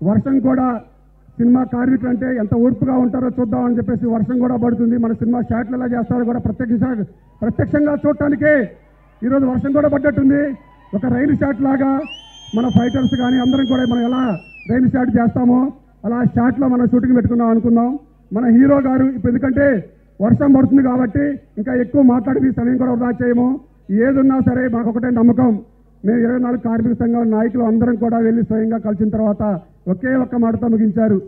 వర్షం కూడా సినిమా కార్మికులు అంటే ఎంత ఓర్పుగా ఉంటారో చూద్దామని చెప్పేసి వర్షం కూడా పడుతుంది. మన సినిమా షాట్లు ఎలా చేస్తారో కూడా ప్రత్యక్షంగా చూడటానికే ఈరోజు వర్షం కూడా పడ్డట్టుంది. ఒక రైలు షాట్ లాగా మన ఫైటర్స్ కానీ అందరం కూడా మనం ఎలా రైలు షాట్ చేస్తామో అలా షాట్లో మనం షూటింగ్ పెట్టుకుందాం అనుకుందాం. మన హీరో గారు ఇప్పుడు ఎందుకంటే వర్షం పడుతుంది కాబట్టి ఇంకా ఎక్కువ మాట్లాడి సమయం కూడా వృధా చేయము. ఏదున్నా సరే మాకు ఒకటే నమ్మకం, మేము 24 కార్మిక సంఘాల నాయకులు అందరం కూడా వెళ్ళి స్వయంగా కలిసిన తర్వాత ఒకే ఒక్క మాటతో ముగించారు.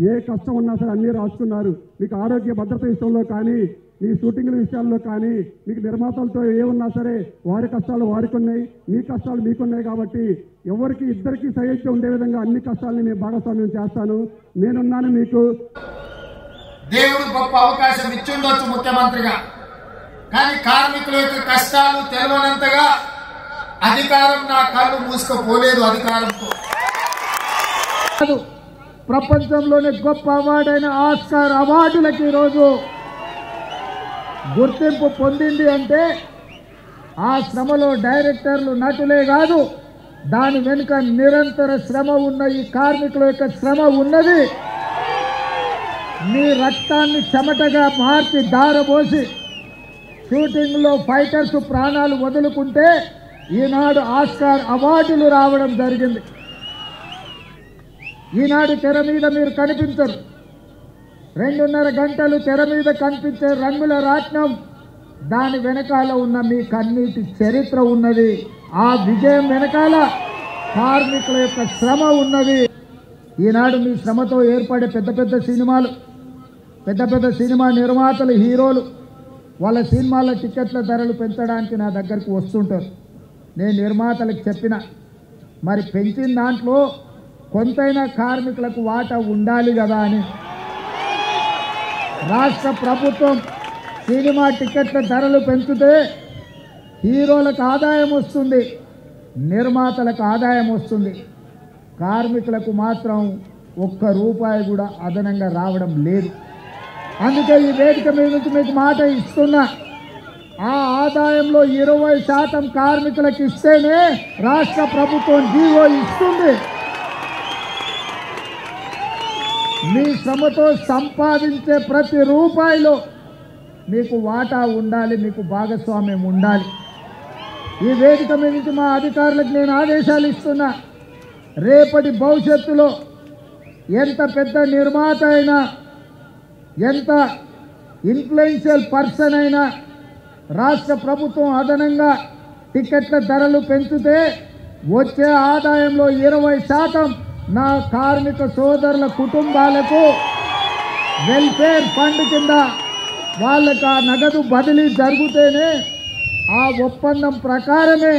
ఏ కష్టం ఉన్నా సరే అన్నీ రాసుకున్నారు. మీకు ఆరోగ్య భద్రత విషయంలో కానీ, మీ షూటింగ్ల విషయాల్లో కానీ, మీకు నిర్మాతలతో ఏమున్నా సరే వారి కష్టాలు వారికి ఉన్నాయి, మీ కష్టాలు మీకున్నాయి. కాబట్టి ఎవరికి ఇద్దరికి సహేచ్ఛ ఉండే విధంగా అన్ని కష్టాలని నేను భాగస్వామ్యం చేస్తాను. నేనున్నాను మీకు. దేవుడు గొప్ప అవకాశం ఇచ్చుండొచ్చు ముఖ్యమంత్రిగా, కానీ కార్మికుల యొక్క కష్టాలు తెలియనంతగా అధికారం నా కళ్ళు మూసుకుపోలేదు. అధికారంతో ప్రపంచంలోనే గొప్ప అవార్డైన ఆస్కార్ అవార్డులకి ఈరోజు గుర్తింపు పొందింది అంటే ఆ శ్రమలో డైరెక్టర్లు నటులే కాదు, దాని వెనుక నిరంతర శ్రమ ఉన్న ఈ కార్మికుల యొక్క శ్రమ ఉన్నది. మీ రక్తాన్ని చెమటగా మార్చి దారబోసి షూటింగ్లో ఫైటర్స్ ప్రాణాలు వదులుకుంటే ఈనాడు ఆస్కార్ అవార్డులు రావడం జరిగింది. ఈనాడు తెర మీద మీరు కనిపించరు, 2.5 గంటలు తెర మీద కనిపించే రంగుల రాట్నం, దాని వెనకాల ఉన్న మీ కన్నీటి చరిత్ర ఉన్నది. ఆ విజయం వెనకాల కార్మికుల యొక్క శ్రమ ఉన్నది. ఈనాడు మీ శ్రమతో ఏర్పడే పెద్ద పెద్ద సినిమాలు, పెద్ద పెద్ద సినిమా నిర్మాతలు, హీరోలు వాళ్ళ సినిమాల టికెట్ల ధరలు పెంచడానికి నా దగ్గరికి వస్తుంటారు. నేను నిర్మాతలకు చెప్పిన, మరి పెంచిన దాంట్లో కొంతైనా కార్మికులకు వాటా ఉండాలి కదా అని. రాష్ట్ర ప్రభుత్వం సినిమా టికెట్ల ధరలు పెంచితే హీరోలకు ఆదాయం వస్తుంది, నిర్మాతలకు ఆదాయం వస్తుంది, కార్మికులకు మాత్రం ₹1 కూడా అదనంగా రావడం లేదు. అందుకే ఈ వేదిక మీద నుంచి మీకు మాట ఇస్తున్నా, ఆ ఆదాయంలో 20% కార్మికులకు ఇస్తేనే రాష్ట్ర ప్రభుత్వం జీవో ఇస్తుంది. మీ శ్రమతో సంపాదించే ప్రతి రూపాయిలో మీకు వాటా ఉండాలి, మీకు భాగస్వామ్యం ఉండాలి. ఈ వేదిక మీద నుంచి మా అధికారులకు నేను ఆదేశాలు ఇస్తున్నా, రేపటి భవిష్యత్తులో ఎంత పెద్ద నిర్మాత అయినా, ఎంత ఇన్ఫ్లుయెన్షియల్ పర్సన్ అయినా రాష్ట్ర ప్రభుత్వం అదనంగా టికెట్ల ధరలు పెంచితే వచ్చే ఆదాయంలో 20% నా కార్మిక సోదరుల కుటుంబాలకు వెల్ఫేర్ ఫండ్ కింద వాళ్ళకు ఆ నగదు బదిలీ జరిగితేనే ఆ ఒప్పందం ప్రకారమే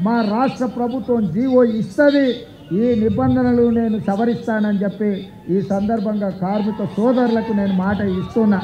మా రాష్ట్ర ప్రభుత్వం జీవో ఇస్తుంది. ఈ నిబంధనలు నేను సవరిస్తానని చెప్పి ఈ సందర్భంగా కార్మిక సోదరులకు నేను మాట ఇస్తున్నా.